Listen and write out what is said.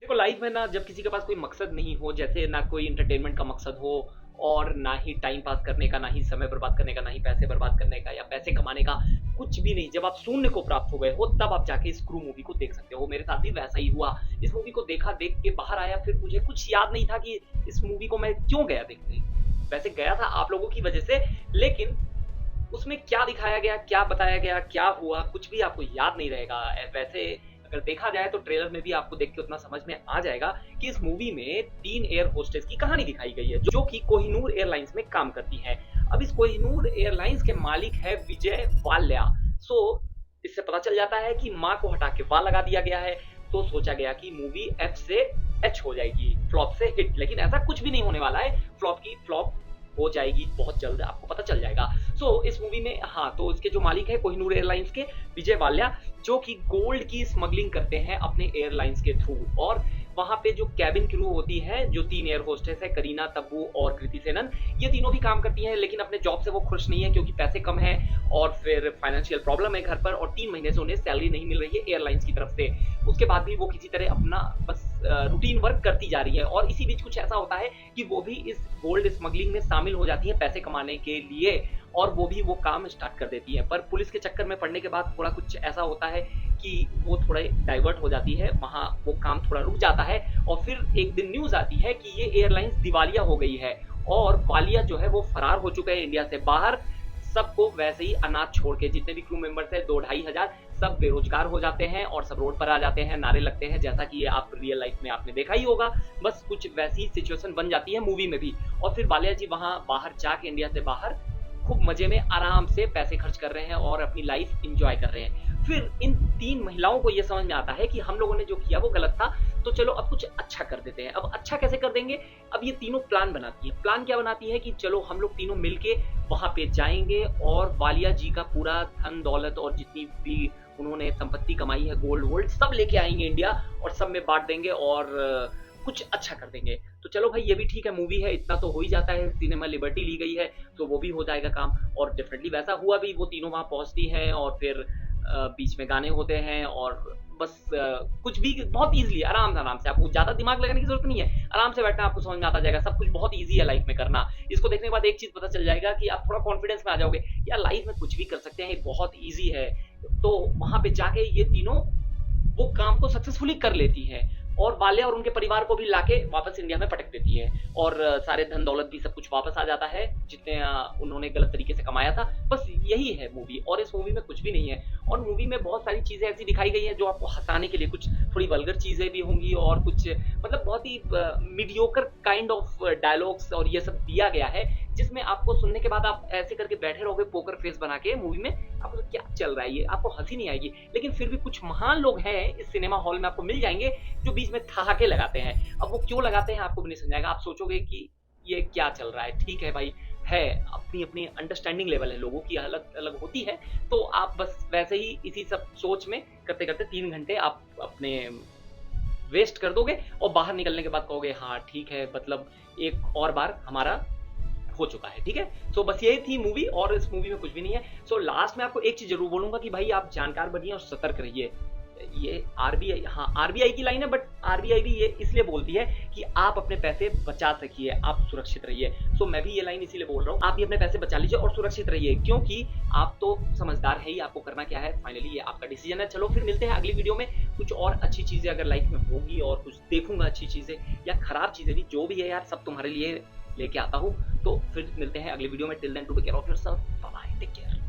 देखो लाइफ में ना जब किसी के पास कोई मकसद नहीं हो, जैसे ना कोई एंटरटेनमेंट का मकसद हो और ना ही टाइम पास करने का, ना ही समय बर्बाद करने का, ना ही पैसे बर्बाद करने का या पैसे कमाने का, कुछ भी नहीं। जब आप शून्य को प्राप्त हो गए हो तब आप जाके इस क्रू मूवी को देख सकते हो। मेरे साथ भी वैसा ही हुआ। इस मूवी को देखा, देख के बाहर आया, फिर मुझे कुछ याद नहीं था कि इस मूवी को मैं क्यों गया देखने। वैसे गया था आप लोगों की वजह से, लेकिन उसमें क्या दिखाया गया, क्या बताया गया, क्या हुआ, कुछ भी आपको याद नहीं रहेगा। वैसे अगर देखा जाए तो ट्रेलर में भी आपको देख के उतना समझ में आ जाएगा कि इस मूवी में 3 एयर होस्टेस की कहानी दिखाई गई है जो कि कोहिनूर एयरलाइंस में काम करती हैं। अब इस कोहिनूर एयरलाइंस के मालिक है विजय वाल्या। सो इससे पता चल जाता है कि माँ को हटा के वाल लगा दिया गया है। तो सोचा गया कि मूवी एफ से एच हो जाएगी, फ्लॉप से हिट, लेकिन ऐसा कुछ भी नहीं होने वाला है। फ्लॉप की फ्लॉप हो जाएगी बहुत जल्द, आपको पता चल जाएगा। इस मूवी में हाँ, तो इसके जो मालिक है कोहिनूर एयरलाइंस के विजय वाल्या, जो कि गोल्ड की स्मगलिंग करते हैं अपने एयरलाइंस के थ्रू। और वहां पे जो कैबिन क्रू होती है, जो 3 एयर होस्टेस है, करीना, तब्बू और कृति सेनन, ये तीनों भी काम करती हैं, लेकिन अपने जॉब से वो खुश नहीं है क्योंकि पैसे कम है और फिर फाइनेंशियल प्रॉब्लम है घर पर, और 3 महीने से उन्हें सैलरी नहीं मिल रही है एयरलाइंस की तरफ से। उसके बाद भी वो किसी तरह अपना बस रूटीन वर्क करती जा रही है। और इसी बीच कुछ ऐसा होता है कि वो भी इस गोल्ड स्मगलिंग में शामिल हो जाती है पैसे कमाने के लिए, और वो भी वो काम स्टार्ट कर देती है। पर पुलिस के चक्कर में पड़ने के बाद थोड़ा कुछ ऐसा होता है कि वो थोड़ा डाइवर्ट हो जाती है, वहां वो काम थोड़ा रुक जाता है। और फिर एक दिन न्यूज आती है कि ये एयरलाइंस दिवालिया हो गई है और वालिया जो है वो फरार हो चुका है इंडिया से बाहर। सबको वैसे ही अनाथ छोड़ के, जितने भी क्रू मेंबर्स है 2-2.5 हजार, सब बेरोजगार हो जाते हैं और सब रोड पर आ जाते हैं, नारे लगते हैं, जैसा कि ये आप रियल लाइफ में आपने देखा ही होगा। बस कुछ वैसी सिचुएशन बन जाती है मूवी में भी। और फिर वालिया जी वहां बाहर जाके, इंडिया से बाहर, खूब मजे में आराम से पैसे खर्च कर रहे हैं और अपनी लाइफ एंजॉय कर रहे हैं। फिर इन 3 महिलाओं को यह समझ में आता है कि हम लोगों ने जो किया वो गलत था, तो चलो अब कुछ अच्छा कर देते हैं। अब अच्छा कैसे कर देंगे? अब ये तीनों प्लान बनाती है। प्लान क्या बनाती है कि चलो हम लोग तीनों मिलके वहां पे जाएंगे और वालिया जी का पूरा धन दौलत और जितनी भी उन्होंने संपत्ति कमाई है, गोल्ड वोल्ड, सब लेके आएंगे इंडिया और सब में बांट देंगे और कुछ अच्छा कर देंगे। तो चलो भाई, ये भी ठीक है, मूवी है, इतना तो हो ही जाता है, सिनेमा लिबर्टी ली गई है तो वो भी हो जाएगा काम। और डेफिनेटली वैसा हुआ भी। वो तीनों वहां पहुंचती हैं और फिर बीच में गाने होते हैं और बस कुछ भी बहुत इजीली, आराम से, आपको ज्यादा दिमाग लगाने की जरूरत नहीं है, आराम से बैठना, आपको समझ में आता जाएगा। सब कुछ बहुत इजी है लाइफ में करना। इसको देखने के बाद एक चीज पता चल जाएगा कि आप थोड़ा कॉन्फिडेंस में आ जाओगे, यार लाइफ में कुछ भी कर सकते हैं, ये बहुत ईजी है। तो वहां पे जाके ये तीनों वो काम को सक्सेसफुली कर लेती है और वालिया और उनके परिवार को भी लाके वापस इंडिया में पटक देती है और सारे धन दौलत भी सब कुछ वापस आ जाता है जितने उन्होंने गलत तरीके से कमाया था। बस यही है मूवी, और इस मूवी में कुछ भी नहीं है। और मूवी में बहुत सारी चीजें ऐसी दिखाई गई हैं जो आपको हंसाने के लिए, कुछ थोड़ी वल्गर चीजें भी होंगी और कुछ मतलब बहुत ही मीडियोकर काइंड ऑफ डायलॉग्स और ये सब दिया गया है, जिसमें आपको सुनने के बाद आप ऐसे करके बैठे रहोगे पोकर फेस बना के मूवी में, आपको क्या चल रहा है, ये आपको हंसी नहीं आएगी। लेकिन फिर भी कुछ महान लोग हैं इस सिनेमा हॉल में, आपको मिल जाएंगे, जो बीच में ठहाके लगाते हैं। अब वो क्यों लगाते हैं आपको भी नहीं समझाएगा, आप सोचोगे कि ये क्या चल रहा है। ठीक है भाई, है, अपनी अपनी अंडरस्टैंडिंग लेवल है, लोगों की अलग अलग होती है। तो आप बस वैसे ही इसी सब सोच में करते करते 3 घंटे आप अपने वेस्ट कर दोगे और बाहर निकलने के बाद कहोगे हाँ ठीक है, मतलब एक और बार हमारा हो चुका है। ठीक है, सो बस यही थी मूवी और इस मूवी में कुछ भी नहीं है। सो लास्ट में आपको एक चीज जरूर बोलूंगा कि भाई आप जानकार बनिए और सतर्क रहिए। ये आरबीआई, हाँ आरबीआई की लाइन है, बट आरबीआई भी ये इसलिए बोलती है कि आप अपने पैसे बचा सकिए, आप सुरक्षित रहिए। सो मैं भी ये लाइन इसीलिए बोल रहा हूँ, आप भी अपने पैसे बचा लीजिए और सुरक्षित रहिए, क्योंकि आप तो समझदार है ही, आपको करना क्या है फाइनली ये आपका डिसीजन है। चलो फिर मिलते हैं अगली वीडियो में, कुछ और अच्छी चीजें अगर लाइफ में होगी और कुछ देखूंगा अच्छी चीजें या खराब चीजें भी, जो भी है यार सब तुम्हारे लिए लेके आता हूँ। तो फिर मिलते हैं अगली वीडियो में। Till then, to take care of yourself, bye bye, take care.